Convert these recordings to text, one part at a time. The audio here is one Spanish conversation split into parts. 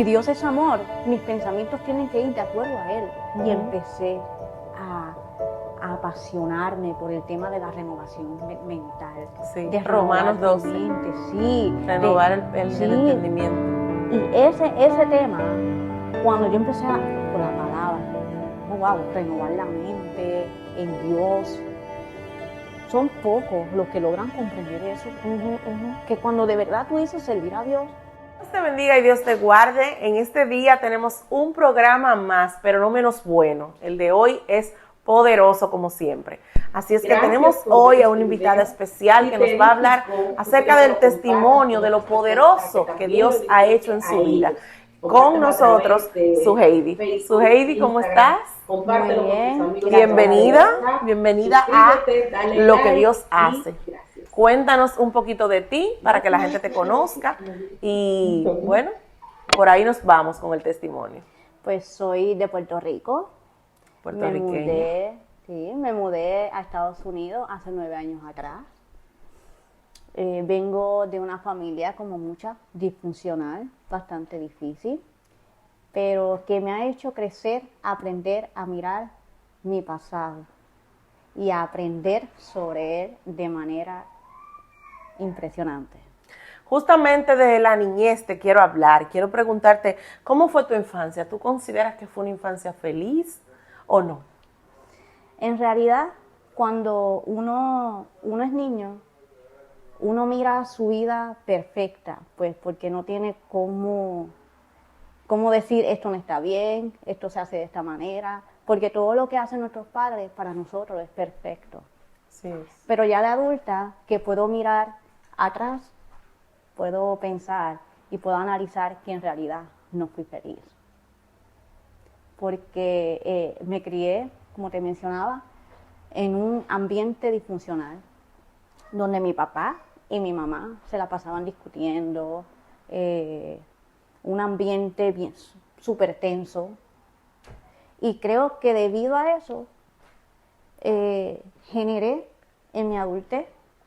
Si Dios es amor, mis pensamientos tienen que ir de acuerdo a Él. Y empecé a apasionarme por el tema de la renovación mental. Sí, De Romanos renovar 12. tu mente, sí. Renovar el Sí. entendimiento. Y ese tema, cuando yo empecé con la palabra, oh wow, renovar la mente en Dios, son pocos los que logran comprender eso. Que cuando de verdad tú dices servir a Dios. Dios te bendiga y Dios te guarde. En este día tenemos un programa más, pero no menos bueno. El de hoy es poderoso como siempre. Así es que tenemos hoy a una invitada especial que nos va a hablar acerca del testimonio de lo poderoso que Dios ha hecho en su vida. Con nosotros, Suheidi. Suheidi, ¿cómo estás? Muy bien. Bienvenida a Lo que Dios hace. Cuéntanos un poquito de ti para que la gente te conozca y bueno, por ahí nos vamos con el testimonio. Pues soy de Puerto Rico. Puertorriqueña. Me mudé a Estados Unidos hace 9 años atrás. Vengo de una familia como mucha, disfuncional, bastante difícil, pero que me ha hecho crecer, aprender a mirar mi pasado y a aprender sobre él de manera impresionante. Justamente de la niñez te quiero hablar, quiero preguntarte, ¿cómo fue tu infancia? ¿Tú consideras que fue una infancia feliz o no? En realidad, cuando uno es niño, uno mira su vida perfecta, pues porque no tiene cómo decir esto no está bien, esto se hace de esta manera, porque todo lo que hacen nuestros padres para nosotros es perfecto. Sí. Pero ya de adulta, que puedo mirar atrás, puedo pensar y puedo analizar que en realidad no fui feliz. Porque me crié, como te mencionaba, en un ambiente disfuncional, donde mi papá y mi mamá se la pasaban discutiendo, un ambiente bien súper tenso. Y creo que debido a eso, generé en mi adultez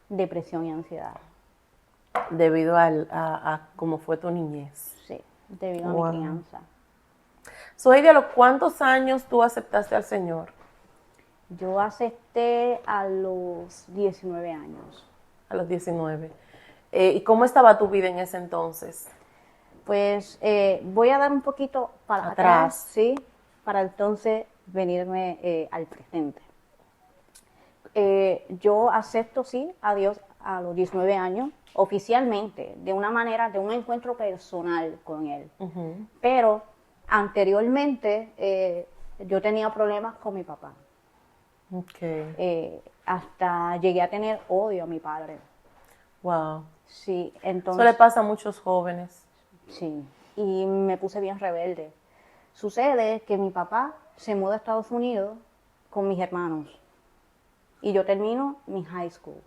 depresión y ansiedad. Debido a cómo fue tu niñez. Sí, debido a mi crianza. Suheidi, ¿a los cuántos años tú aceptaste al Señor? Yo acepté a los 19 años. A los 19. ¿Y cómo estaba tu vida en ese entonces? Pues voy a dar un poquito para atrás, ¿sí? Para entonces venirme al presente. Yo acepto, sí, a Dios a los 19 años, oficialmente, de una manera, de un encuentro personal con Él. Pero anteriormente yo tenía problemas con mi papá. Hasta llegué a tener odio a mi padre. Wow. Sí, entonces. Eso le pasa a muchos jóvenes. Sí, y me puse bien rebelde. Sucede que mi papá se muda a Estados Unidos con mis hermanos y yo termino mi high school.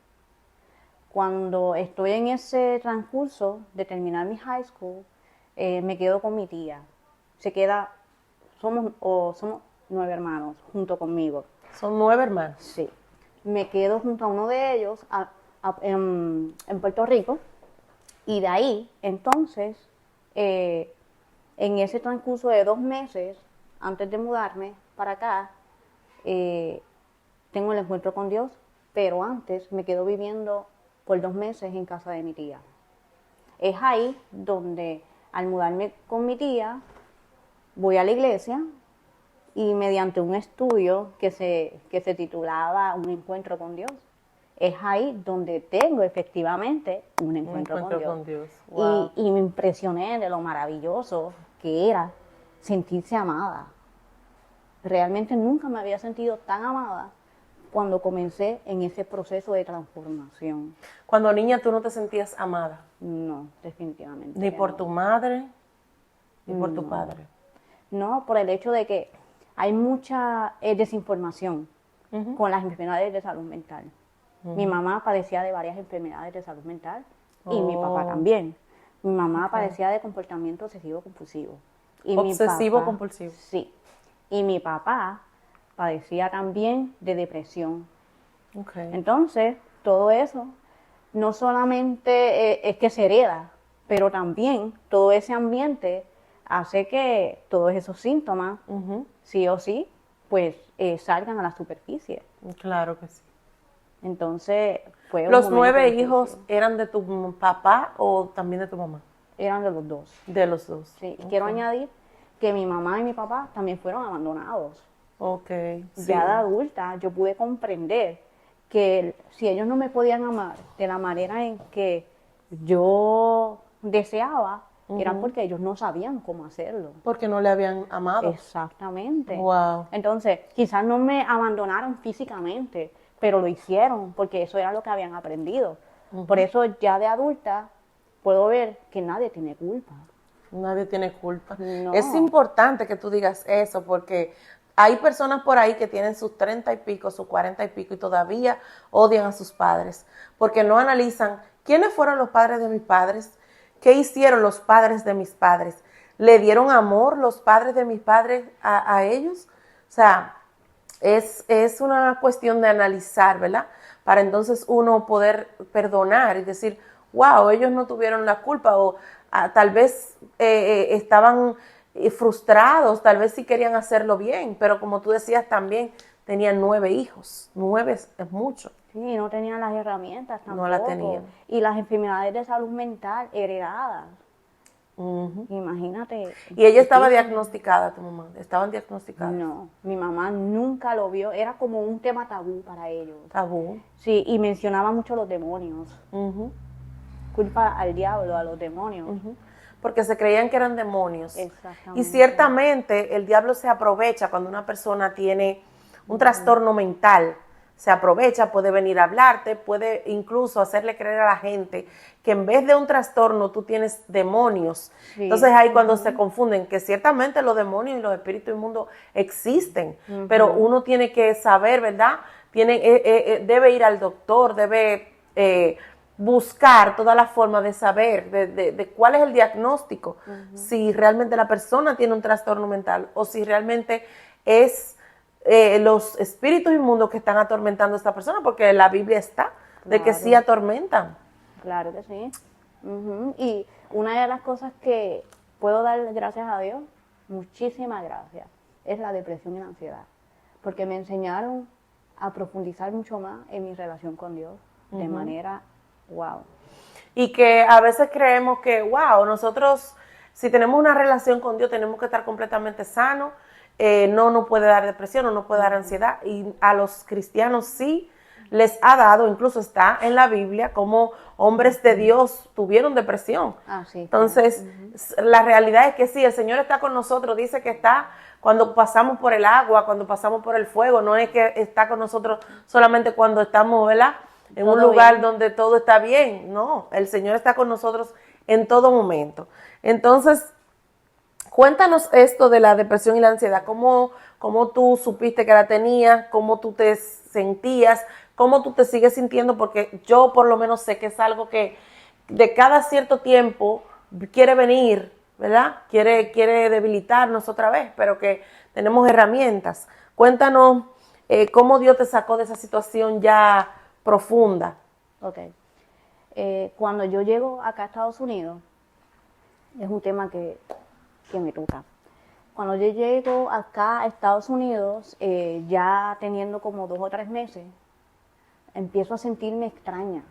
Cuando estoy en ese transcurso de terminar mi high school, me quedo con mi tía. Somos 9 hermanos junto conmigo. ¿Son 9 hermanos? Sí. Me quedo junto a uno de ellos en Puerto Rico y de ahí, entonces, en ese transcurso de 2 meses, antes de mudarme para acá, tengo el encuentro con Dios, pero antes me quedo viviendo por 2 meses en casa de mi tía. Es ahí donde, al mudarme con mi tía, voy a la iglesia y mediante un estudio que se titulaba Un encuentro con Dios, es ahí donde tengo efectivamente un encuentro con Dios. Wow. Y me impresioné de lo maravilloso que era sentirse amada. Realmente nunca me había sentido tan amada cuando comencé en ese proceso de transformación. Cuando niña tú no te sentías amada. No, definitivamente. Ni por tu madre, ni por tu padre. No, por el hecho de que hay mucha desinformación con las enfermedades de salud mental. Mi mamá padecía de varias enfermedades de salud mental y mi papá también. Mi mamá padecía de comportamiento obsesivo-compulsivo. Obsesivo-compulsivo. Sí. Y mi papá padecía también de depresión. Entonces, todo eso no solamente es que se hereda, pero también todo ese ambiente hace que todos esos síntomas, Ujú. sí o sí, pues salgan a la superficie. Claro que sí. Entonces fue un ¿Los momento 9 difícil. hijos eran de tu papá o también de tu mamá? Eran de los dos. De los dos. Sí. Ok. Quiero añadir que mi mamá y mi papá también fueron abandonados. Ok, sí. Ya de adulta yo pude comprender que si ellos no me podían amar de la manera en que yo deseaba, era porque ellos no sabían cómo hacerlo. Porque no le habían amado. Exactamente. Wow. Entonces, quizás no me abandonaron físicamente, pero lo hicieron porque eso era lo que habían aprendido. Por eso ya de adulta puedo ver que nadie tiene culpa. Nadie tiene culpa. No. Es importante que tú digas eso porque hay personas por ahí que tienen sus 30 y pico, sus 40 y pico y todavía odian a sus padres porque no analizan quiénes fueron los padres de mis padres, qué hicieron los padres de mis padres, le dieron amor los padres de mis padres a ellos. O sea, es una cuestión de analizar, ¿verdad? Para entonces uno poder perdonar y decir, wow, ellos no tuvieron la culpa o tal vez estaban frustrados, tal vez sí querían hacerlo bien, pero como tú decías también, tenían 9 hijos, 9 es mucho. Sí, no tenían las herramientas tampoco. No la tenían. Y las enfermedades de salud mental heredadas. Ujú. Imagínate. Y ella estaba difícil. diagnosticada, tu mamá, estaban diagnosticadas. No, mi mamá nunca lo vio, era como un tema tabú para ellos. Tabú. Sí, y mencionaba mucho los demonios. Ujú, Culpa al diablo, a los demonios. ujú. Porque se creían que eran demonios. Exactamente. Y ciertamente el diablo se aprovecha cuando una persona tiene un trastorno mental. Se aprovecha, puede venir a hablarte, puede incluso hacerle creer a la gente que en vez de un trastorno tú tienes demonios. Sí. Entonces ahí cuando se confunden, que ciertamente los demonios y los espíritus inmundos existen, pero uno tiene que saber, ¿verdad? Debe ir al doctor, debe buscar toda la forma de saber de cuál es el diagnóstico, si realmente la persona tiene un trastorno mental o si realmente es los espíritus inmundos que están atormentando a esta persona, porque la Biblia está de que sí atormentan. Claro que sí. Y una de las cosas que puedo dar gracias a Dios, muchísimas gracias, es la depresión y la ansiedad. Porque me enseñaron a profundizar mucho más en mi relación con Dios de manera wow. Y que a veces creemos que, wow, nosotros si tenemos una relación con Dios tenemos que estar completamente sanos, no nos puede dar depresión, no nos puede dar ansiedad, y a los cristianos sí les ha dado, incluso está en la Biblia, como hombres de Dios tuvieron depresión. Sí, entonces, la realidad es que sí, el Señor está con nosotros, dice que está cuando pasamos por el agua, cuando pasamos por el fuego, no es que está con nosotros solamente cuando estamos, ¿verdad?, en un lugar donde todo está bien. No, el Señor está con nosotros en todo momento. Entonces, cuéntanos esto de la depresión y la ansiedad. ¿Cómo tú supiste que la tenías? ¿Cómo tú te sentías? ¿Cómo tú te sigues sintiendo? Porque yo por lo menos sé que es algo que de cada cierto tiempo quiere venir, ¿verdad? Quiere debilitarnos otra vez, pero que tenemos herramientas. Cuéntanos cómo Dios te sacó de esa situación ya profunda. Ok. Cuando yo llego acá a Estados Unidos, es un tema que me toca. Cuando yo llego acá a Estados Unidos, ya teniendo como 2 o 3 meses, empiezo a sentirme extraña,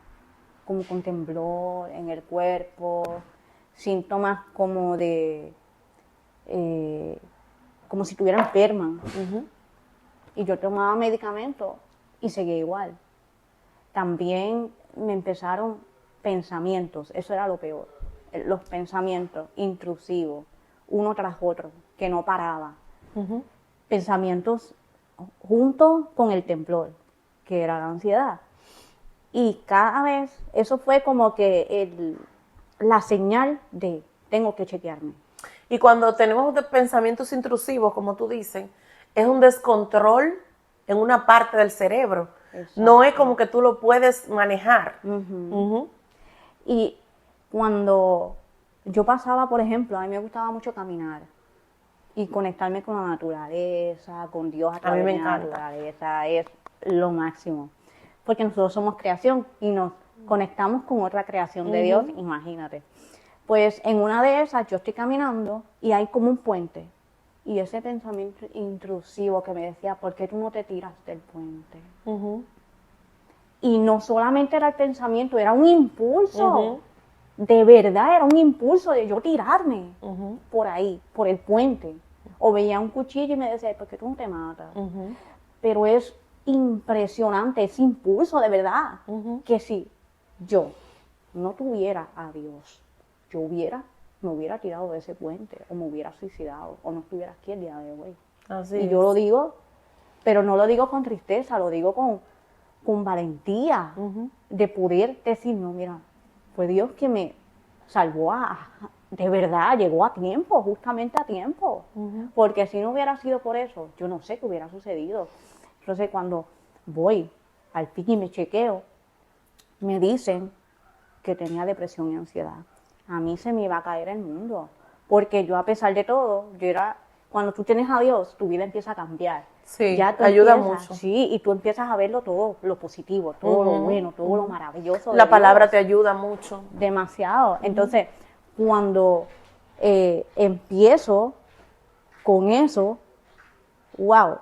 como con temblor en el cuerpo, síntomas como de, como si estuviera enferma. Y yo tomaba medicamentos y seguía igual. También me empezaron pensamientos, eso era lo peor, los pensamientos intrusivos, uno tras otro, que no paraba. Pensamientos junto con el temblor, que era la ansiedad. Y cada vez, eso fue como que la señal de tengo que chequearme. Y cuando tenemos pensamientos intrusivos, como tú dices, es un descontrol en una parte del cerebro. Exacto. No es como que tú lo puedes manejar. Y cuando yo pasaba, por ejemplo, a mí me gustaba mucho caminar y conectarme con la naturaleza, con Dios a través de la naturaleza, es lo máximo. Porque nosotros somos creación y nos conectamos con otra creación de Dios, imagínate. Pues en una de esas yo estoy caminando y hay como un puente. Y ese pensamiento intrusivo que me decía, ¿por qué tú no te tiras del puente? Y no solamente era el pensamiento, era un impulso. De verdad, era un impulso de yo tirarme por ahí, por el puente. O veía un cuchillo y me decía, ¿por qué tú no te matas? Pero es impresionante ese impulso, de verdad, que si yo no tuviera a Dios, me hubiera tirado de ese puente, o me hubiera suicidado, o no estuviera aquí el día de hoy. Así y yo lo digo, pero no lo digo con tristeza, lo digo con valentía, de poder decir, no, mira, fue Dios que me salvó de verdad, llegó a tiempo, justamente a tiempo, porque si no hubiera sido por eso, yo no sé qué hubiera sucedido. Entonces cuando voy al PIC y me chequeo, me dicen que tenía depresión y ansiedad. A mí se me iba a caer el mundo, porque yo a pesar de todo, cuando tú tienes a Dios, tu vida empieza a cambiar. Sí, ayuda mucho. Sí, y tú empiezas a verlo todo, lo positivo, todo lo bueno, todo lo maravilloso. La palabra te ayuda mucho. Demasiado. Entonces, cuando empiezo con eso, wow,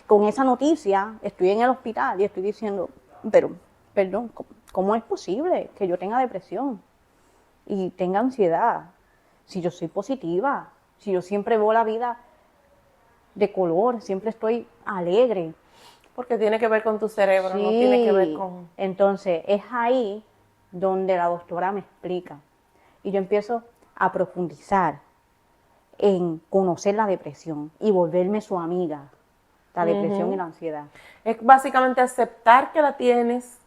con esa noticia, estoy en el hospital y estoy diciendo, pero, perdón, ¿cómo es posible que yo tenga depresión y tenga ansiedad? Si yo soy positiva, si yo siempre veo la vida de color, siempre estoy alegre. Porque tiene que ver con tu cerebro, sí. No tiene que ver con... Entonces, es ahí donde la doctora me explica. Y yo empiezo a profundizar en conocer la depresión y volverme su amiga, la depresión y la ansiedad. Es básicamente aceptar que la tienes,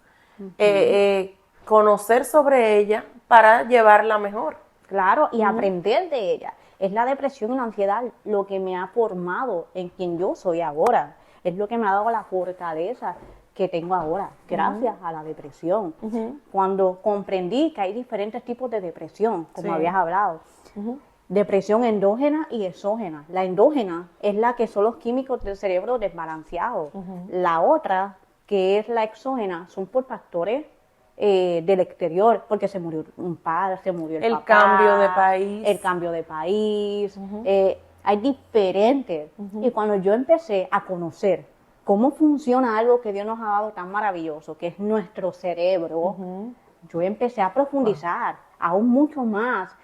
conocer sobre ella para llevarla mejor. Claro, y aprender de ella. Es la depresión y la ansiedad lo que me ha formado en quien yo soy ahora. Es lo que me ha dado la fortaleza que tengo ahora, gracias a la depresión. Cuando comprendí que hay diferentes tipos de depresión, como habías hablado. Depresión endógena y exógena. La endógena es la que son los químicos del cerebro desbalanceados. La otra, que es la exógena, son por factores del exterior, porque se murió un padre, se murió el papá, cambio de país. El cambio de país. Hay diferentes. Y cuando yo empecé a conocer cómo funciona algo que Dios nos ha dado tan maravilloso, que es nuestro cerebro, yo empecé a profundizar aún mucho más.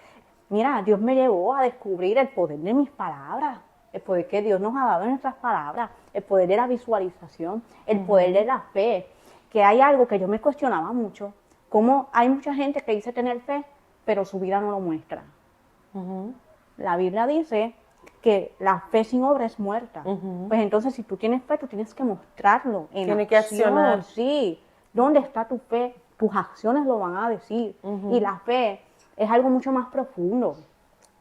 Mira, Dios me llevó a descubrir el poder de mis palabras, el poder que Dios nos ha dado en nuestras palabras, el poder de la visualización, el poder de la fe, que hay algo que yo me cuestionaba mucho, como hay mucha gente que dice tener fe, pero su vida no lo muestra. La Biblia dice que la fe sin obra es muerta. Pues entonces, si tú tienes fe, tú tienes que mostrarlo en Tienes que accionar. Sí, ¿dónde está tu fe? Tus acciones lo van a decir. Y la fe es algo mucho más profundo.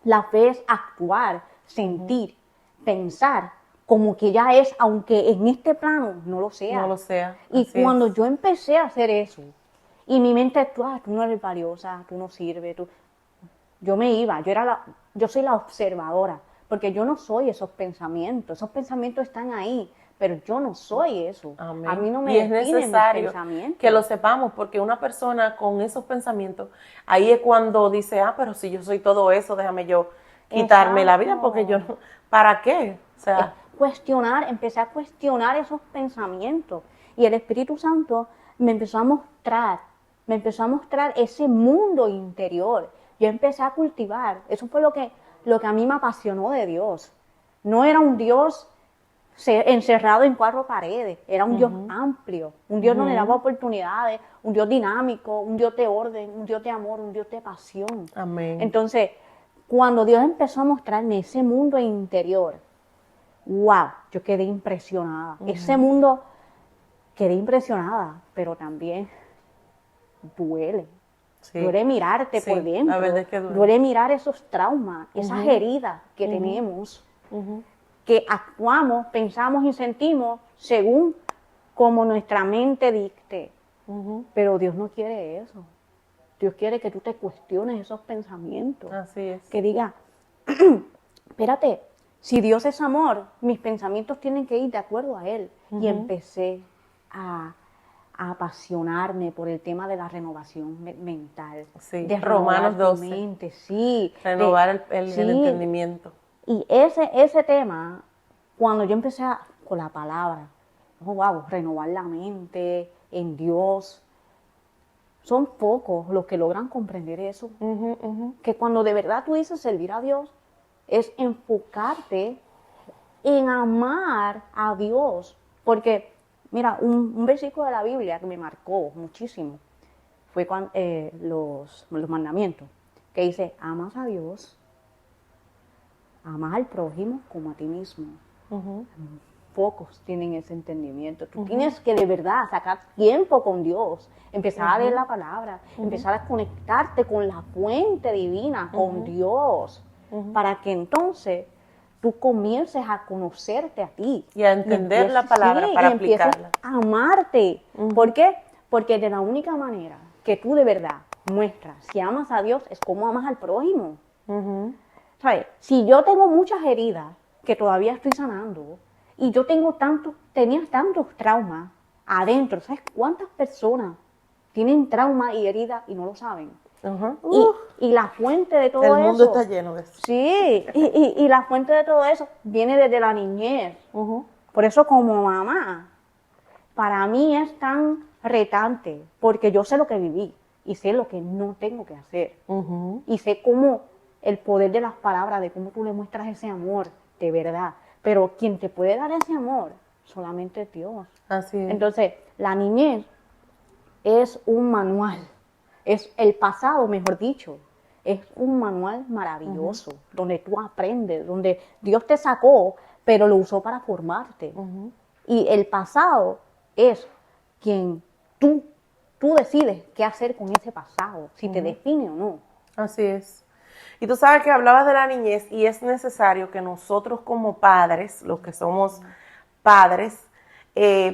La fe es actuar, sentir, pensar, como que ya es, aunque en este plano no lo sea. No lo sea. Y cuando yo empecé a hacer eso, y mi mente, tú no eres valiosa, tú no sirves, yo me iba, yo soy la observadora, porque yo no soy esos pensamientos están ahí, pero yo no soy eso. Amén. A mí no me y es necesario que lo sepamos, porque una persona con esos pensamientos, ahí es cuando dice, pero si yo soy todo eso, déjame yo quitarme la vida, porque yo no, ¿para qué? O sea, empecé a cuestionar esos pensamientos, y el Espíritu Santo me empezó a mostrar ese mundo interior. Yo empecé a cultivar, eso fue lo que a mí me apasionó de Dios. No era un Dios encerrado en 4 paredes, era un Dios amplio, un Dios donde daba oportunidades, un Dios dinámico, un Dios de orden, un Dios de amor, un Dios de pasión. Amén. Entonces, cuando Dios empezó a mostrarme ese mundo interior, wow, yo quedé impresionada. Ese mundo, quedé impresionada, pero también duele. Sí. Duele mirarte por dentro. La verdad es que duele mirar esos traumas, esas heridas que tenemos, que actuamos, pensamos y sentimos según como nuestra mente dicte. Pero Dios no quiere eso. Dios quiere que tú te cuestiones esos pensamientos. Así es. Que diga, espérate, si Dios es amor, mis pensamientos tienen que ir de acuerdo a Él. Y empecé a a apasionarme por el tema de la renovación mental. Sí, de Romanos renovar tu 12. mente, sí. Renovar el Sí. entendimiento. Y ese tema, cuando yo empecé con la palabra, wow, renovar la mente en Dios, son pocos los que logran comprender eso. Que cuando de verdad tú dices servir a Dios, es enfocarte en amar a Dios. Porque, mira, un versículo de la Biblia que me marcó muchísimo fue los mandamientos, que dice, amas a Dios, amas al prójimo como a ti mismo. Pocos tienen ese entendimiento. Tú tienes que de verdad sacar tiempo con Dios, empezar a leer la palabra, empezar a conectarte con la fuente divina, con Dios, para que entonces tú comiences a conocerte a ti. Y a entender la palabra para aplicarla. A amarte. ¿Por qué? Porque de la única manera que tú de verdad muestras si amas a Dios es como amas al prójimo. ¿Sabes? Si yo tengo muchas heridas que todavía estoy sanando y yo tenía tantos traumas adentro, ¿sabes cuántas personas tienen traumas y heridas y no lo saben? Y la fuente de todo eso... El mundo está lleno de eso. Sí, y la fuente de todo eso viene desde la niñez. Por eso como mamá, para mí es tan retante, porque yo sé lo que viví y sé lo que no tengo que hacer. Y sé cómo el poder de las palabras, de cómo tú le muestras ese amor de verdad. Pero quien te puede dar ese amor solamente es Dios. Así es. Entonces, la niñez es un manual. Es el pasado, mejor dicho, es un manual maravilloso, donde tú aprendes, donde Dios te sacó, pero lo usó para formarte. Y el pasado es quien tú decides qué hacer con ese pasado, si te define o no. Así es. Y tú sabes que hablabas de la niñez y es necesario que nosotros como padres, los que somos padres,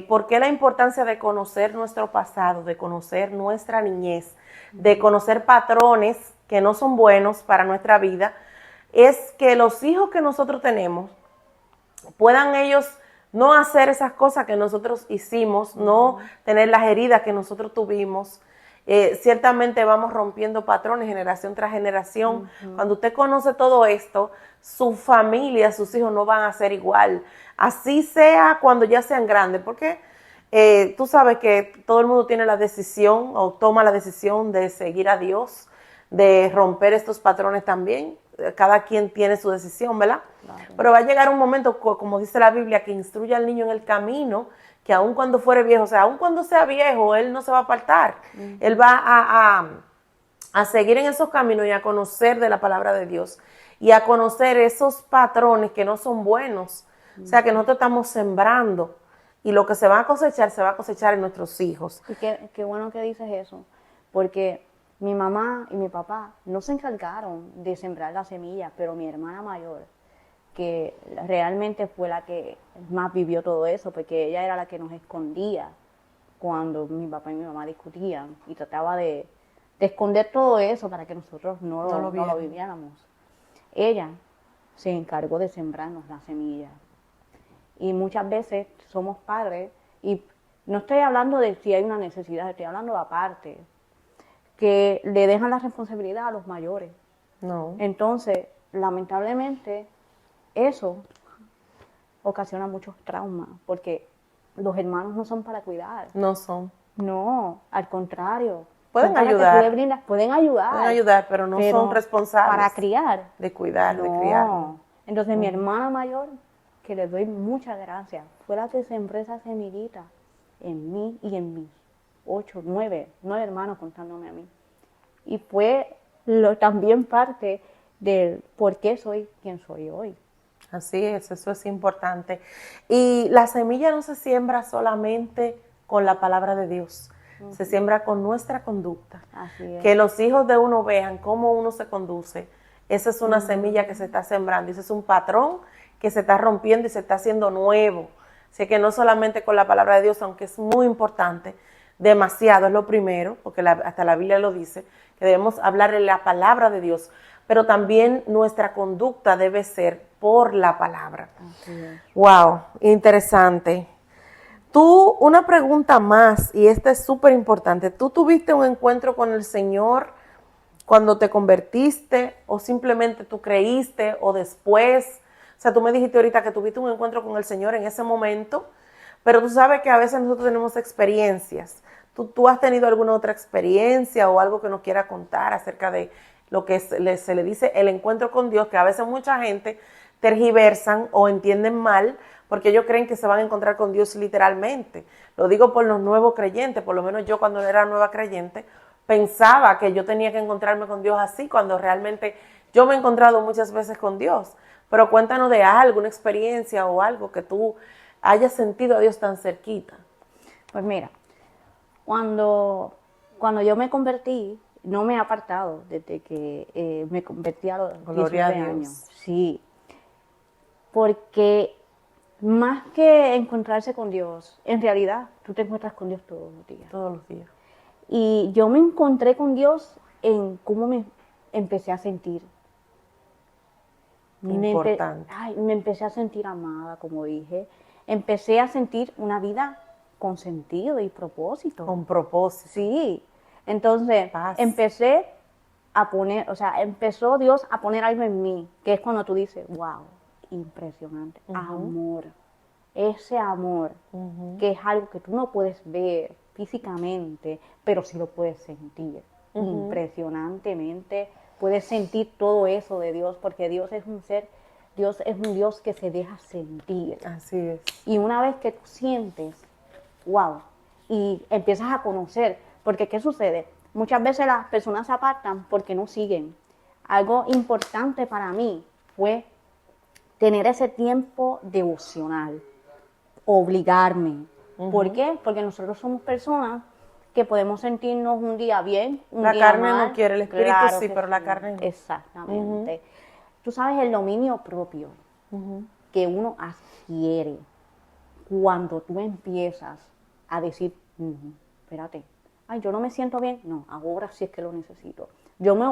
¿por qué la importancia de conocer nuestro pasado, de conocer nuestra niñez, de conocer patrones que no son buenos para nuestra vida? Es que los hijos que nosotros tenemos puedan ellos no hacer esas cosas que nosotros hicimos, no tener las heridas que nosotros tuvimos. Ciertamente vamos rompiendo patrones generación tras generación. Cuando usted conoce todo esto, su familia, sus hijos no van a ser igual. Así sea cuando ya sean grandes, porque tú sabes que todo el mundo tiene la decisión o toma la decisión de seguir a Dios, de romper estos patrones también. Cada quien tiene su decisión, ¿verdad? Claro. Pero va a llegar un momento, como dice la Biblia, que instruye al niño en el camino, que aun cuando fuere viejo, o sea, aun cuando sea viejo, él no se va a apartar. Él va a seguir en esos caminos y a conocer de la palabra de Dios y a conocer esos patrones que no son buenos. O sea, que nosotros estamos sembrando y lo que se va a cosechar en nuestros hijos. Y qué bueno que dices eso, porque mi mamá y mi papá no se encargaron de sembrar la semilla, pero mi hermana mayor, que realmente fue la que más vivió todo eso, porque ella era la que nos escondía cuando mi papá y mi mamá discutían y trataba de esconder todo eso para que nosotros no lo viviéramos. Ella se encargó de sembrarnos la semilla. Y muchas veces somos padres, y no estoy hablando de si hay una necesidad, estoy hablando aparte, que le dejan la responsabilidad a los mayores. No. Entonces, lamentablemente, eso ocasiona muchos traumas, porque los hermanos no son para cuidar. No son. No, al contrario. Pueden ayudar. Pueden ayudar. Pueden ayudar, pero no son responsables. Para criar. De cuidar, no. de criar. Entonces, mi hermana mayor, que le doy muchas gracias, fue la que sembró esa semillita en mí y en mis 9 hermanos contándome a mí. Y fue también parte del por qué soy quien soy hoy. Así es, eso es importante. Y la semilla no se siembra solamente con la palabra de Dios, se siembra con nuestra conducta. Así es. Que los hijos de uno vean cómo uno se conduce. Esa es una semilla que se está sembrando, ese es un patrón que se está rompiendo y se está haciendo nuevo. Así que no solamente con la palabra de Dios, aunque es muy importante, demasiado es lo primero, porque hasta la Biblia lo dice, que debemos hablarle la palabra de Dios, pero también nuestra conducta debe ser por la palabra. Así es. Wow, interesante. Tú, una pregunta más, y esta es súper importante. ¿Tú tuviste un encuentro con el Señor cuando te convertiste o simplemente tú creíste o después? O sea, tú me dijiste ahorita que tuviste un encuentro con el Señor en ese momento, pero tú sabes que a veces nosotros tenemos experiencias. ¿Tú has tenido alguna otra experiencia o algo que nos quiera contar acerca de lo que se le dice el encuentro con Dios? Que a veces mucha gente tergiversan o entienden mal porque ellos creen que se van a encontrar con Dios literalmente. Lo digo por los nuevos creyentes, por lo menos yo cuando era nueva creyente pensaba que yo tenía que encontrarme con Dios así, cuando realmente yo me he encontrado muchas veces con Dios. Pero cuéntanos de algo, una experiencia o algo que tú hayas sentido a Dios tan cerquita. Pues mira, cuando yo me convertí, no me he apartado desde que me convertí a los 19 años. Sí, porque más que encontrarse con Dios, en realidad tú te encuentras con Dios todos los días. Todos los días. Y yo me encontré con Dios en cómo me empecé a sentir. Importante. Me empecé a sentir amada, como dije. Empecé a sentir una vida con sentido y propósito. Con propósito. Sí. Entonces, empecé a poner, o sea, empezó Dios a poner algo en mí, que es cuando tú dices, wow, impresionante, amor. Ese amor, que es algo que tú no puedes ver físicamente, pero sí lo puedes sentir. Impresionantemente puedes sentir todo eso de Dios, porque Dios es un ser, Dios es un Dios que se deja sentir. Así es. Y una vez que tú sientes, wow, y empiezas a conocer, porque ¿qué sucede? Muchas veces las personas se apartan porque no siguen. Algo importante para mí fue tener ese tiempo devocional, obligarme. ¿Por qué? Porque nosotros somos personas que podemos sentirnos un día bien, un día mal. La carne no quiere, el espíritu claro sí, pero la carne no. Exactamente. Tú sabes el dominio propio que uno adquiere cuando tú empiezas a decir, espérate, ay, yo no me siento bien, no, ahora sí es que lo necesito. Yo me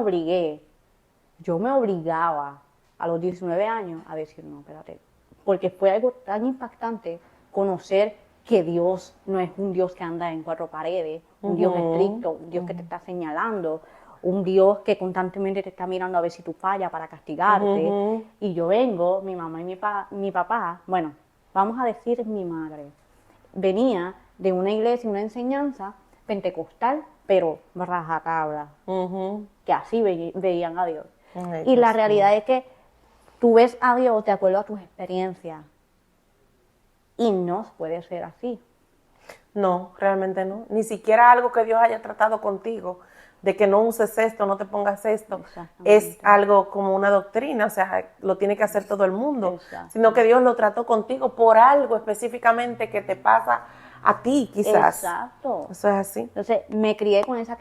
obligaba a los 19 años a decir, no, espérate, porque fue algo tan impactante conocer que Dios no es un Dios que anda en cuatro paredes, un Dios estricto, un Dios que te está señalando, un Dios que constantemente te está mirando a ver si tú fallas para castigarte. Y yo vengo, mi mamá y mi papá, bueno, vamos a decir mi madre, venía de una iglesia, una enseñanza pentecostal, pero rajatabla, que así veían a Dios. Y la realidad es que tú ves a Dios de acuerdo a tus experiencias. Y no puede ser así. No, realmente no. Ni siquiera algo que Dios haya tratado contigo, de que no uses esto, no te pongas esto, es algo como una doctrina, o sea, lo tiene que hacer todo el mundo, sino que Dios lo trató contigo por algo específicamente que te pasa a ti, quizás. Exacto. Eso es así. Entonces, me crié con esa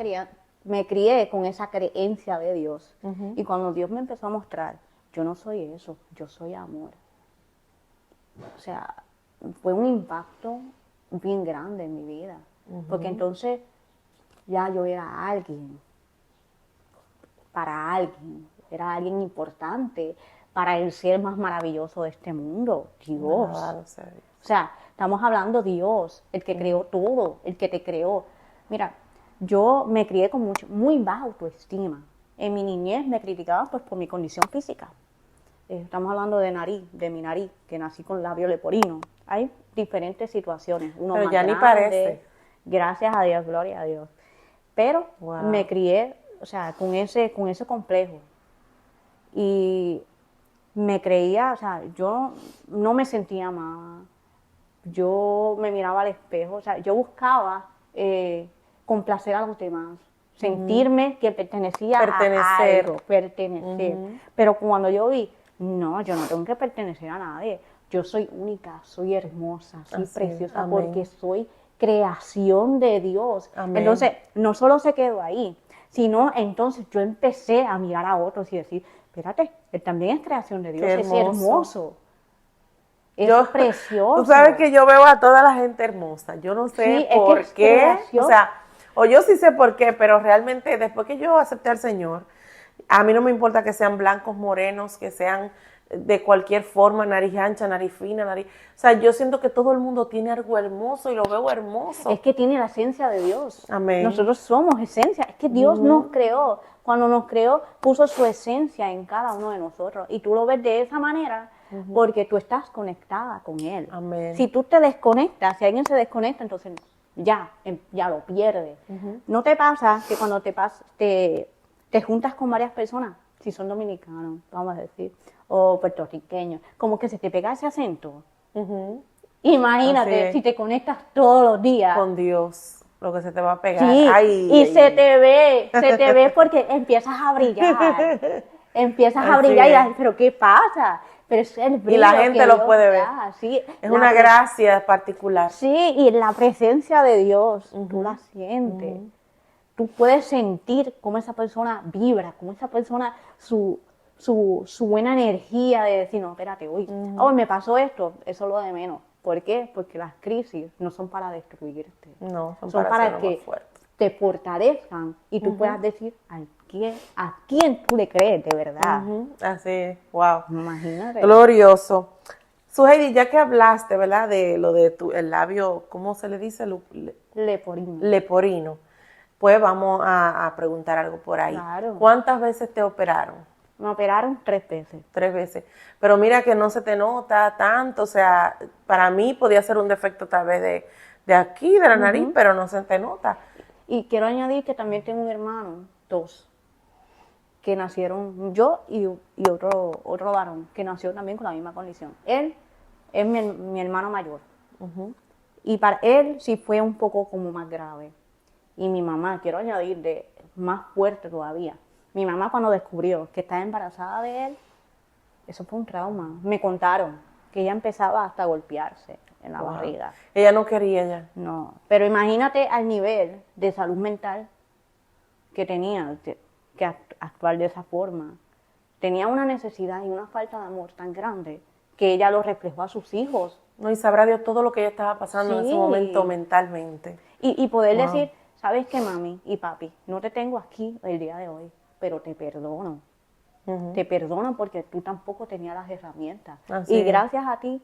creencia de Dios. Y cuando Dios me empezó a mostrar, yo no soy eso, yo soy amor. O sea, fue un impacto bien grande en mi vida, porque entonces ya yo era alguien, para alguien, era alguien importante para el ser más maravilloso de este mundo, Dios. O sea, estamos hablando de Dios, el que creó todo, el que te creó. Mira, yo me crié con muy baja autoestima. En mi niñez me criticaban pues por mi condición física. Estamos hablando de mi nariz, que nací con labio leporino. Hay diferentes situaciones. Uno pero más ya grande, ni parece. Gracias a Dios, gloria a Dios. Pero me crié, o sea, con ese complejo. Y me creía, o sea, yo no me sentía amada. Yo me miraba al espejo, o sea, yo buscaba complacer a los demás. Sentirme que pertenecía a algo, pertenecer. Pero cuando yo vi, no, yo no tengo que pertenecer a nadie. Yo soy única, soy hermosa, soy preciosa, porque soy creación de Dios. Entonces, no solo se quedó ahí, sino entonces yo empecé a mirar a otros y decir, espérate, él también es creación de Dios, es hermoso. Es precioso. Tú sabes que yo veo a toda la gente hermosa. Yo no sé por qué. O sea, o yo sí sé por qué, pero realmente después que yo acepté al Señor, a mí no me importa que sean blancos, morenos, que sean de cualquier forma, nariz ancha, nariz fina, nariz... O sea, yo siento que todo el mundo tiene algo hermoso y lo veo hermoso. Es que tiene la esencia de Dios. Amén. Nosotros somos esencia. Es que Dios nos creó. Cuando nos creó, puso su esencia en cada uno de nosotros. Y tú lo ves de esa manera porque tú estás conectada con Él. Amén. Si tú te desconectas, si alguien se desconecta, entonces ya lo pierdes. ¿No te pasa que cuando te juntas con varias personas, si son dominicanos, vamos a decir, o puertorriqueños, como que se te pega ese acento? Imagínate, si te conectas todos los días. Con Dios, lo que se te va a pegar. Sí, Ay, y se te ve porque empiezas a brillar. Empiezas a brillar y dices, ¿pero qué pasa? Pero es el brillo y la gente que lo Dios puede ver. da, sí, Es una gracia particular. Sí, y la presencia de Dios, tú la sientes. Tú puedes sentir cómo esa persona vibra, cómo esa persona, su buena energía de decir, no, espérate, hoy me pasó esto, eso es lo de menos. ¿Por qué? Porque las crisis no son para destruirte. No, son para que te fortalezcan y tú puedas decir a quién tú le crees de verdad. Así es, wow. Imagínate. Glorioso. Suheidi, ya que hablaste, ¿verdad? De lo de el labio, ¿cómo se le dice? Leporino. Leporino. Pues vamos a preguntar algo por ahí. Claro. ¿Cuántas veces te operaron? Me operaron 3 veces. 3 veces. Pero mira que no se te nota tanto, o sea, para mí podía ser un defecto tal vez de aquí, de la nariz, pero no se te nota. Y quiero añadir que también tengo un hermano, 2, que nacieron, yo y otro varón, que nació también con la misma condición. Él es mi hermano mayor. Y para él sí fue un poco como más grave. Y mi mamá, quiero añadir, de más fuerte todavía. Mi mamá cuando descubrió que estaba embarazada de él, eso fue un trauma. Me contaron que ella empezaba hasta a golpearse en la barriga. Ella no quería ya. No, pero imagínate al nivel de salud mental que tenía, que actuar de esa forma. Tenía una necesidad y una falta de amor tan grande que ella lo reflejó a sus hijos. No, y sabrá Dios todo lo que ella estaba pasando en ese momento mentalmente. Y poder decir, ¿sabes qué, mami y papi? No te tengo aquí el día de hoy, pero te perdono. Te perdono porque tú tampoco tenías las herramientas. Y gracias a ti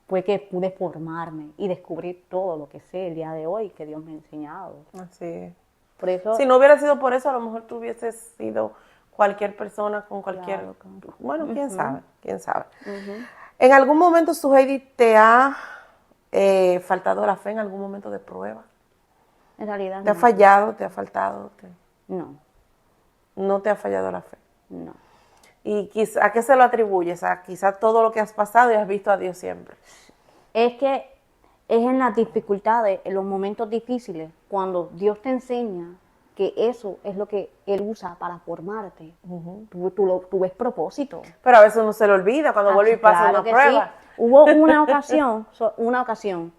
fue que pude formarme y descubrir todo lo que sé el día de hoy que Dios me ha enseñado. Así es. Por eso, si no hubiera sido por eso, a lo mejor tú hubieses sido cualquier persona con cualquier... Claro. Bueno, quién sabe. ¿En algún momento, Suheidi, te ha faltado la fe en algún momento de prueba? en realidad, ¿Te ha fallado? ¿Te ha faltado? No, ¿No te ha fallado la fe? no. ¿Y a qué se lo atribuyes? ¿A quizá todo lo que has pasado y has visto a Dios siempre? Es que es en las dificultades, en los momentos difíciles, cuando Dios te enseña que eso es lo que Él usa para formarte. Tú ves propósito. Pero a veces uno se lo olvida cuando vuelve y pasa Claro una que prueba. sí. Hubo una ocasión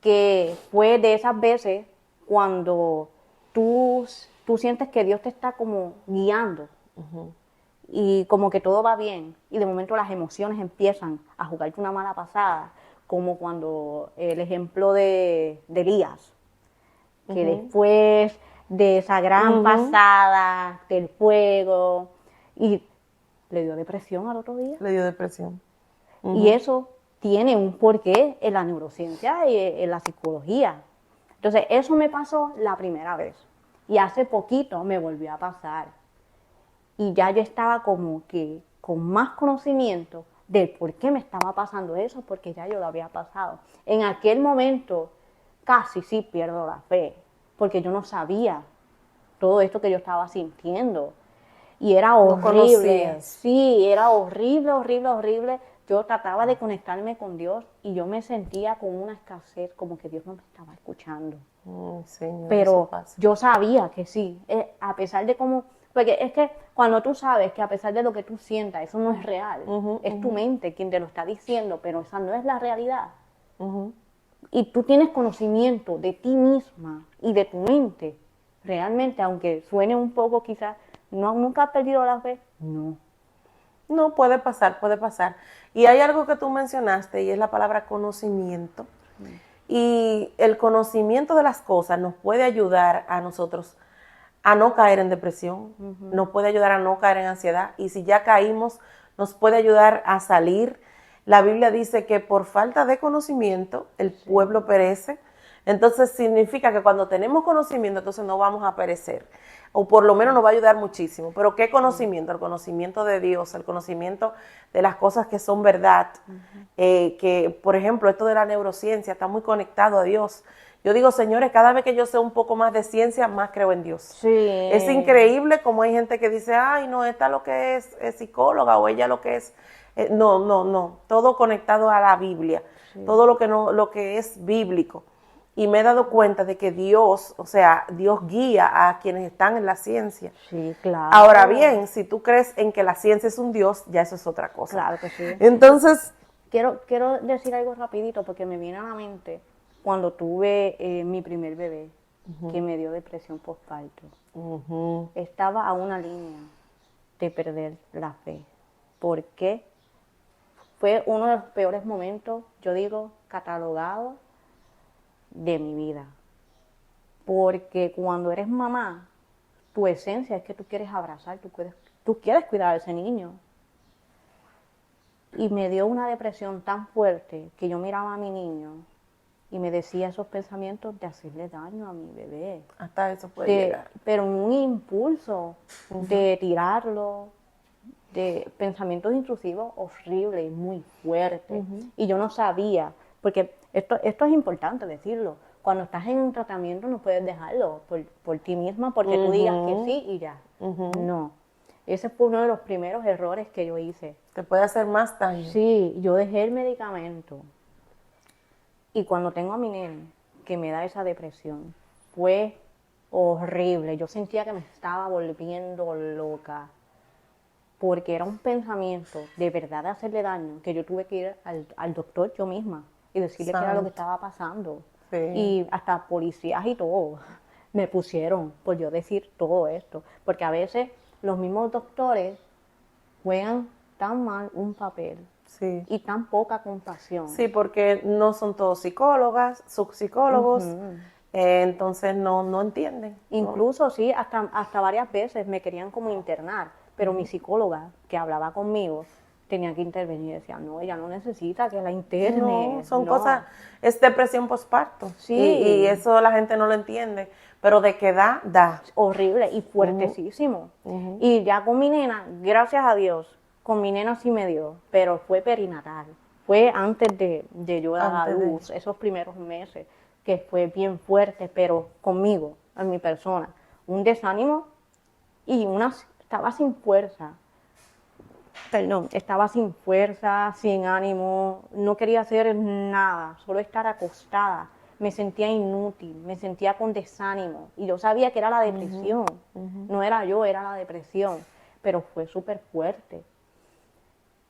que fue de esas veces cuando tú sientes que Dios te está como guiando y como que todo va bien y de momento las emociones empiezan a jugarte una mala pasada, como cuando el ejemplo de Elías, que después de esa gran pasada del fuego y le dio depresión al otro día. Le dio depresión. Y eso tiene un porqué en la neurociencia y en la psicología. Entonces, eso me pasó la primera vez. Y hace poquito me volvió a pasar. Y ya yo estaba como que con más conocimiento del por qué me estaba pasando eso, porque ya yo lo había pasado. En aquel momento casi sí pierdo la fe, porque yo no sabía todo esto que yo estaba sintiendo. Y era horrible. Sí, era horrible. Yo trataba de conectarme con Dios y yo me sentía con una escasez, como que Dios no me estaba escuchando. Señor, pero yo sabía que sí, a pesar de cómo... Porque es que cuando tú sabes que a pesar de lo que tú sientas, eso no es real. Es tu mente quien te lo está diciendo, pero esa no es la realidad. Y tú tienes conocimiento de ti misma y de tu mente. Realmente, aunque suene un poco quizás, ¿nunca has perdido la fe? No. No, puede pasar. Y hay algo que tú mencionaste y es la palabra conocimiento. Y el conocimiento de las cosas nos puede ayudar a nosotros a no caer en depresión, nos puede ayudar a no caer en ansiedad. Y si ya caímos, nos puede ayudar a salir. La Biblia dice que por falta de conocimiento el pueblo perece. Entonces significa que cuando tenemos conocimiento, entonces no vamos a perecer. O por lo menos nos va a ayudar muchísimo. Pero ¿qué conocimiento? El conocimiento de Dios, el conocimiento de las cosas que son verdad. Que, por ejemplo, esto de la neurociencia está muy conectado a Dios. Yo digo, señores, cada vez que yo sé un poco más de ciencia, más creo en Dios. Sí. Es increíble como hay gente que dice, ay, no, esta lo que es psicóloga o ella lo que es. No. Todo conectado a la Biblia. Sí. Todo lo que es bíblico. Y me he dado cuenta de que Dios, o sea, Dios guía a quienes están en la ciencia. Sí, claro. Ahora bien, si tú crees en que la ciencia es un Dios, ya eso es otra cosa. Claro que sí. Entonces, quiero decir algo rapidito porque me viene a la mente cuando tuve mi primer bebé, que me dio depresión postparto. Estaba a una línea de perder la fe. ¿Por qué? Fue uno de los peores momentos, yo digo, catalogados de mi vida. Porque cuando eres mamá, tu esencia es que tú quieres abrazar, tú quieres cuidar a ese niño. Y me dio una depresión tan fuerte que yo miraba a mi niño y me decía esos pensamientos de hacerle daño a mi bebé. Hasta eso puede llegar. Pero un impulso de tirarlo, de pensamientos intrusivos horribles, muy fuertes. Y yo no sabía, porque esto es importante decirlo. Cuando estás en un tratamiento no puedes dejarlo por ti misma porque tú digas que sí y ya. No. Ese fue uno de los primeros errores que yo hice. Te puede hacer más daño. Sí, yo dejé el medicamento. Y cuando tengo a mi nene, que me da esa depresión, fue horrible. Yo sentía que me estaba volviendo loca. Porque era un pensamiento de verdad de hacerle daño, que yo tuve que ir al doctor yo misma y decirle qué era lo que estaba pasando. Sí. Y hasta policías y todo me pusieron por yo decir todo esto. Porque a veces los mismos doctores juegan tan mal un papel y tan poca compasión. Sí, porque no son todos psicólogos, entonces no entienden. Incluso sí, hasta varias veces me querían como internar, pero mi psicóloga que hablaba conmigo tenía que intervenir y decía, no, ella no necesita que la interne. No, son cosas, es depresión postparto. Sí. Y eso la gente no lo entiende, pero de que da. Horrible y fuertesísimo. Y ya con mi nena, gracias a Dios, con mi nena sí me dio, pero fue perinatal. Fue antes de yo dar a luz, esos primeros meses, que fue bien fuerte, pero conmigo, en mi persona. Un desánimo y estaba sin fuerza. Estaba sin fuerza, sin ánimo, no quería hacer nada, solo estar acostada. Me sentía inútil, me sentía con desánimo. Y yo sabía que era la depresión. No era yo, era la depresión. Pero fue súper fuerte.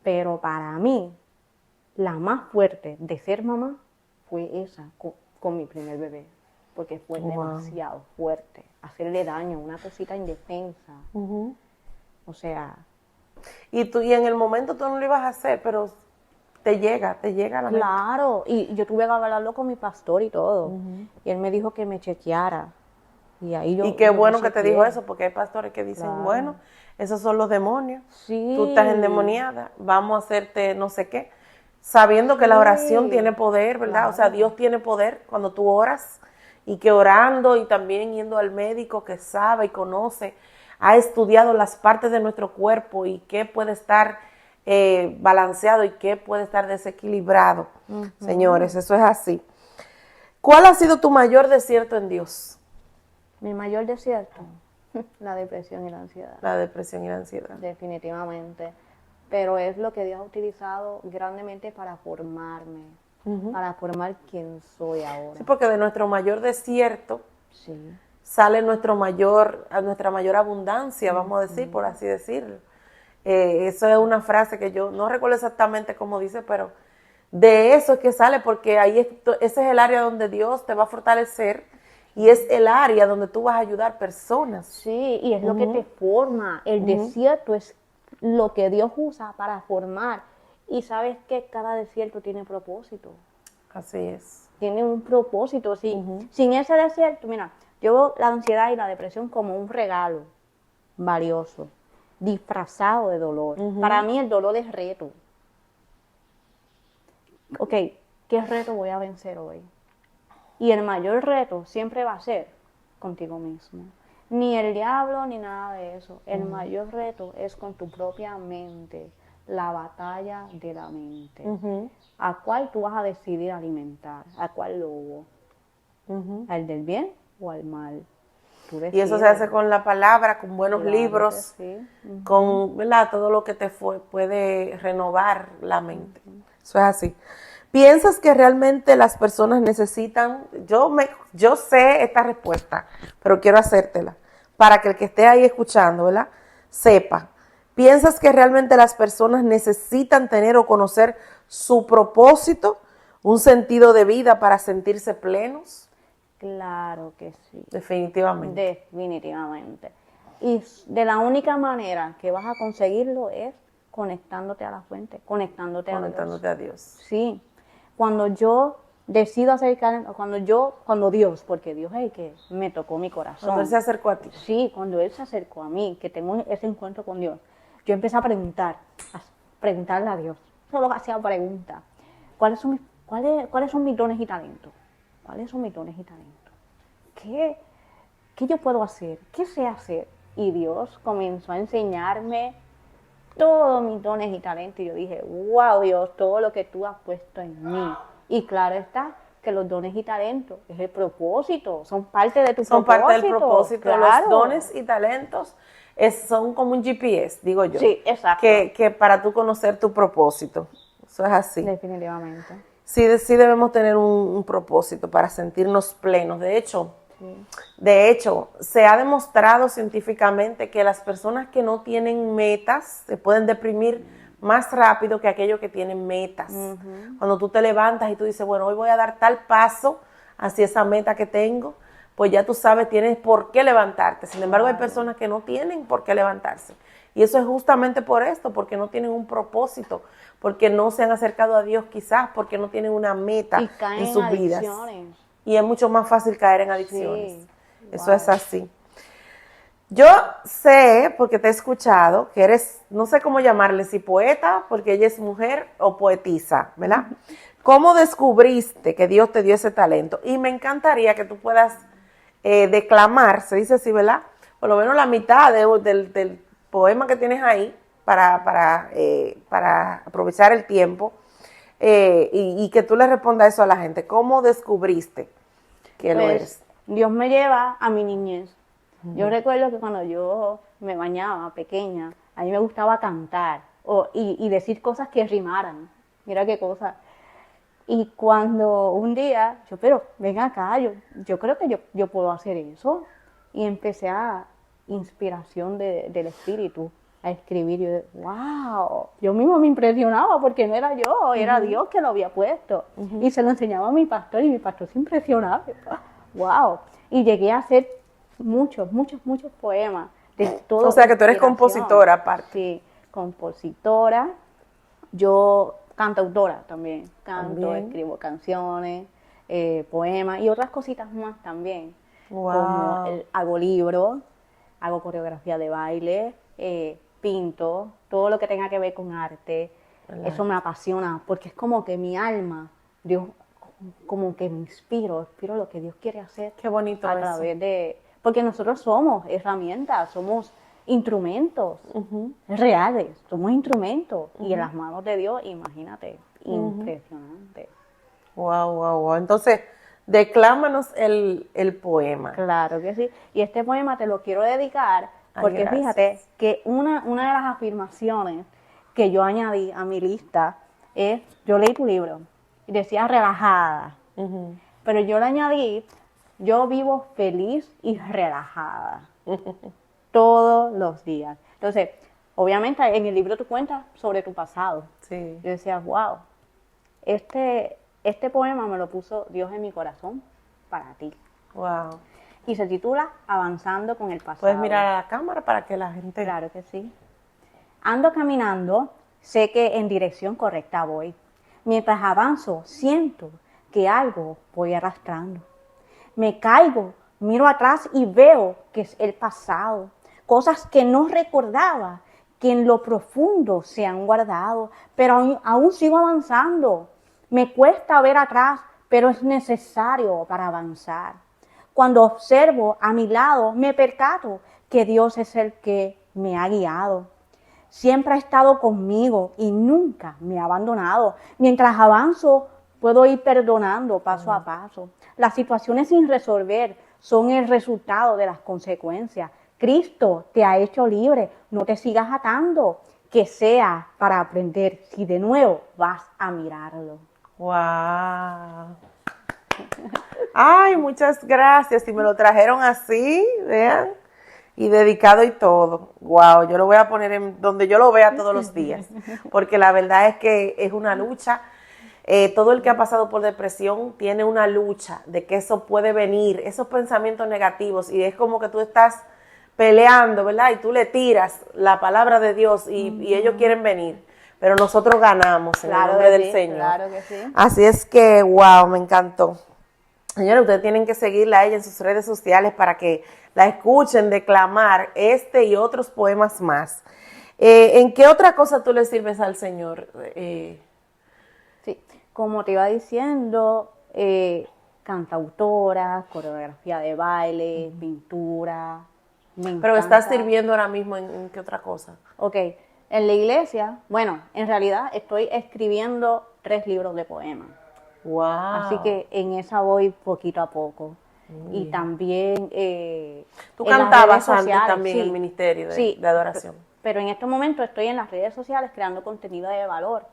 Pero para mí, la más fuerte de ser mamá fue esa, con mi primer bebé. Porque fue demasiado fuerte. Hacerle daño, una cosita indefensa. O sea... Y en el momento tú no lo ibas a hacer, pero te llega a la mente. Claro, y yo tuve que hablarlo con mi pastor y todo. Y él me dijo que me chequeara. Y qué bueno que te dijo eso, porque hay pastores que dicen, bueno, esos son los demonios. Sí. Tú estás endemoniada, vamos a hacerte no sé qué. Sabiendo que la oración tiene poder, ¿verdad? Claro. O sea, Dios tiene poder cuando tú oras. Y que orando y también yendo al médico que sabe y conoce, ha estudiado las partes de nuestro cuerpo y qué puede estar balanceado y qué puede estar desequilibrado. Señores, eso es así. ¿Cuál ha sido tu mayor desierto en Dios? Mi mayor desierto, la depresión y la ansiedad. La depresión y la ansiedad. Definitivamente. Pero es lo que Dios ha utilizado grandemente para formarme, para formar quien soy ahora. Sí, porque de nuestro mayor desierto sale nuestra mayor abundancia, vamos a decir, por así decirlo. Eso es una frase que yo no recuerdo exactamente cómo dice, pero de eso es que sale, porque ahí ese es el área donde Dios te va a fortalecer y es el área donde tú vas a ayudar personas. Sí, y es lo que te forma. El desierto es lo que Dios usa para formar. Y sabes que cada desierto tiene propósito. Así es. Tiene un propósito. Sin ese desierto, mira, yo veo la ansiedad y la depresión como un regalo valioso. disfrazado de dolor. Para mí el dolor es reto. Ok, ¿qué reto voy a vencer hoy? Y el mayor reto siempre va a ser contigo mismo. Ni el diablo ni nada de eso. El mayor reto es con tu propia mente. La batalla de la mente. ¿A cuál tú vas a decidir alimentar? ¿A cuál lobo? ¿Al del bien o al mal? Y eso se hace con la palabra, con buenos libros, con, ¿verdad?, todo lo que te puede renovar la mente. Eso es así. ¿Piensas que realmente las personas necesitan? Yo sé esta respuesta, pero quiero hacértela para que el que esté ahí escuchando, ¿verdad?, sepa. ¿Piensas que realmente las personas necesitan tener o conocer su propósito, un sentido de vida para sentirse plenos? Claro que sí. Definitivamente. Definitivamente. Y de la única manera que vas a conseguirlo es conectándote a la fuente, conectándote a Dios. Sí. Cuando yo decido acercarme, cuando Dios, porque Dios es el que me tocó mi corazón. Cuando Él se acercó a ti. Sí, cuando Él se acercó a mí, que tengo ese encuentro con Dios, yo empecé a preguntarle a Dios. Solo hacía preguntas. ¿Cuáles son mis dones y talentos? ¿Cuáles son mis dones y talentos? ¿Qué yo puedo hacer? ¿Qué sé hacer? Y Dios comenzó a enseñarme todos mis dones y talentos. Y yo dije, wow, Dios, todo lo que tú has puesto en mí. Y claro está que los dones y talentos es el propósito, son parte de tu propósito. Son parte del propósito. Claro. Los dones y talentos son como un GPS, digo yo. Sí, exacto. Que para tú conocer tu propósito. Eso es así. Definitivamente. Sí debemos tener un propósito para sentirnos plenos. De hecho, se ha demostrado científicamente que las personas que no tienen metas se pueden deprimir más rápido que aquellos que tienen metas. Cuando tú te levantas y tú dices, bueno, hoy voy a dar tal paso hacia esa meta que tengo, pues ya tú sabes, tienes por qué levantarte. Sin embargo, hay personas que no tienen por qué levantarse. Y eso es justamente por esto, porque no tienen un propósito, porque no se han acercado a Dios quizás, porque no tienen una meta en sus vidas. Y es mucho más fácil caer en adicciones. Sí. Eso es así. Yo sé, porque te he escuchado, que eres, no sé cómo llamarle, si poeta, porque ella es mujer, o poetisa, ¿verdad? ¿Cómo descubriste que Dios te dio ese talento? Y me encantaría que tú puedas declamar, se dice así, ¿verdad? Por lo menos la mitad del poema que tienes ahí, para aprovechar el tiempo, y que tú le respondas eso a la gente. ¿Cómo descubriste que lo eres? Dios me lleva a mi niñez. Yo recuerdo que cuando yo me bañaba pequeña, a mí me gustaba cantar y decir cosas que rimaran. Mira qué cosa. Y cuando un día, pero ven acá, yo creo que yo puedo hacer eso. Y empecé a inspiración del Espíritu a escribir. Yo, wow, yo mismo me impresionaba porque no era yo, era Dios que lo había puesto. Y se lo enseñaba a mi pastor y mi pastor se impresionaba. Wow. Y llegué a hacer muchos poemas. O sea que tú eres compositora aparte. Sí, compositora. Yo cantautora también. Canto, escribo canciones, poemas y otras cositas más también. Wow. Como hago libros, hago coreografía de baile, pinto, todo lo que tenga que ver con arte. Eso me apasiona porque es como que mi alma, Dios, como que me inspiro lo que Dios quiere hacer. Qué bonito a través de, porque nosotros somos herramientas, somos instrumentos reales, somos instrumentos y en las manos de Dios, imagínate, impresionante. Wow. Entonces, declámanos el poema. Claro que sí. Y este poema te lo quiero dedicar porque fíjate que una de las afirmaciones que yo añadí a mi lista es, yo leí tu libro y decía relajada, pero yo le añadí, yo vivo feliz y relajada todos los días. Entonces, obviamente en el libro tú cuentas sobre tu pasado. Sí. Yo decía, wow, este poema me lo puso Dios en mi corazón para ti. Wow. Y se titula Avanzando con el pasado. ¿Puedes mirar a la cámara para que la gente... Claro que sí. Ando caminando, sé que en dirección correcta voy. Mientras avanzo, siento que algo voy arrastrando. Me caigo, miro atrás y veo que es el pasado. Cosas que no recordaba que en lo profundo se han guardado, pero aún sigo avanzando. Me cuesta ver atrás, pero es necesario para avanzar. Cuando observo a mi lado, me percato que Dios es el que me ha guiado. Siempre ha estado conmigo y nunca me ha abandonado. Mientras avanzo, puedo ir perdonando paso a paso. Las situaciones sin resolver son el resultado de las consecuencias. Cristo te ha hecho libre, no te sigas atando, que sea para aprender si de nuevo vas a mirarlo. ¡Wow! Ay, muchas gracias. Y me lo trajeron así, vean, y dedicado y todo. ¡Wow! Yo lo voy a poner en donde yo lo vea todos los días, porque la verdad es que es una lucha. Todo el que ha pasado por depresión tiene una lucha de que eso puede venir, esos pensamientos negativos, y es como que tú estás peleando, ¿verdad? Y tú le tiras la palabra de Dios y ellos quieren venir, pero nosotros ganamos en el nombre del Señor. Claro que sí. Así es que, wow, me encantó. Señores, ustedes tienen que seguirla a ella en sus redes sociales para que la escuchen declamar este y otros poemas más. ¿En qué otra cosa tú le sirves al Señor? Sí, como te iba diciendo, cantautora, coreografía de baile, pintura. Pero estás sirviendo ahora mismo en qué otra cosa. Ok, en la iglesia, bueno, en realidad estoy escribiendo 3 libros de poemas. Wow. Así que en esa voy poquito a poco. Y también tú en las cantabas redes antes sociales, también sí, en el ministerio de, sí, de adoración. pero en estos momentos estoy en las redes sociales creando contenido de valor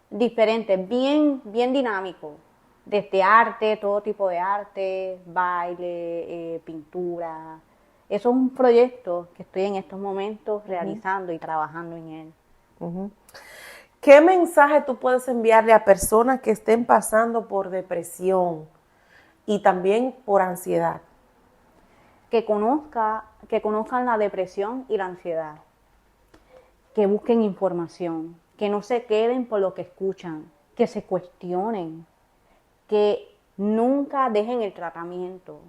diferente, bien dinámico, desde arte, todo tipo de arte, baile, pintura. Eso es un proyecto que estoy en estos momentos realizando y trabajando en él. ¿Qué mensaje tú puedes enviarle a personas que estén pasando por depresión y también por ansiedad? Que conozcan la depresión y la ansiedad, que busquen información, que no se queden por lo que escuchan, que se cuestionen, que nunca dejen el tratamiento,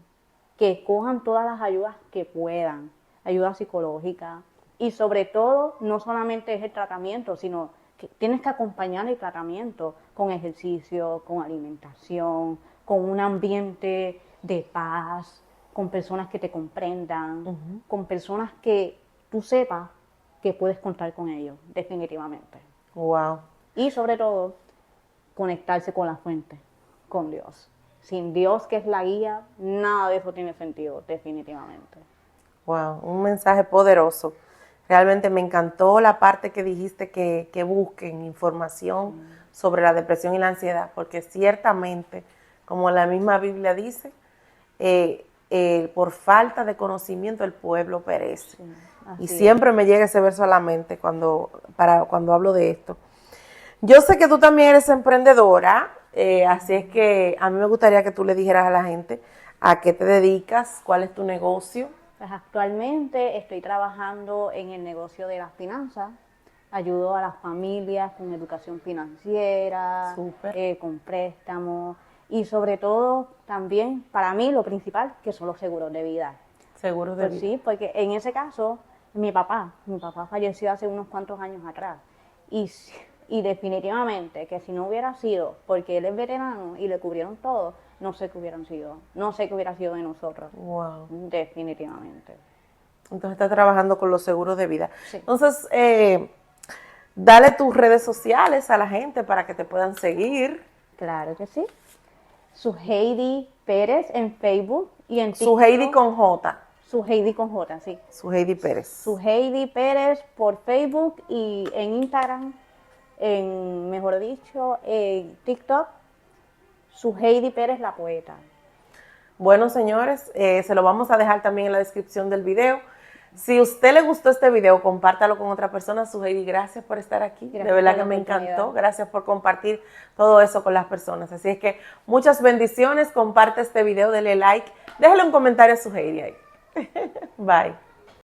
que cojan todas las ayudas que puedan, ayuda psicológica, y sobre todo no solamente es el tratamiento, sino que tienes que acompañar el tratamiento con ejercicio, con alimentación, con un ambiente de paz, con personas que te comprendan, con personas que tú sepas que puedes contar con ellos, definitivamente. Wow. Y sobre todo, conectarse con la fuente, con Dios. Sin Dios, que es la guía, nada de eso tiene sentido, definitivamente. Wow, un mensaje poderoso. Realmente me encantó la parte que dijiste que busquen información sobre la depresión y la ansiedad, porque ciertamente, como la misma Biblia dice, por falta de conocimiento el pueblo perece. Sí, y siempre me llega ese verso a la mente cuando hablo de esto. Yo sé que tú también eres emprendedora, así es que a mí me gustaría que tú le dijeras a la gente a qué te dedicas, cuál es tu negocio. Pues actualmente estoy trabajando en el negocio de las finanzas, ayudo a las familias con educación financiera, con préstamos y sobre todo también para mí lo principal que son los seguros de vida. Seguros de vida. Sí, porque en ese caso mi papá falleció hace unos cuantos años atrás y definitivamente que si no hubiera sido porque él es veterano y le cubrieron todo, no sé qué hubiera sido de nosotros. Wow. Definitivamente. Entonces estás trabajando con los seguros de vida. Sí. Entonces, dale tus redes sociales a la gente para que te puedan seguir. Claro que sí. Suheidi Pérez en Facebook y en TikTok. Suheidi con J. Suheidi con J, sí. Suheidi Pérez. Suheidi Pérez por Facebook y en Instagram, mejor dicho, en TikTok. Suheidi Pérez, la poeta. Bueno, señores, se lo vamos a dejar también en la descripción del video. Si a usted le gustó este video, compártalo con otra persona. Suheidi, gracias por estar aquí. Gracias, de verdad que me encantó. Gracias por compartir todo eso con las personas. Así es que muchas bendiciones. Comparte este video, dele like. Déjale un comentario a Suheidi ahí. Bye.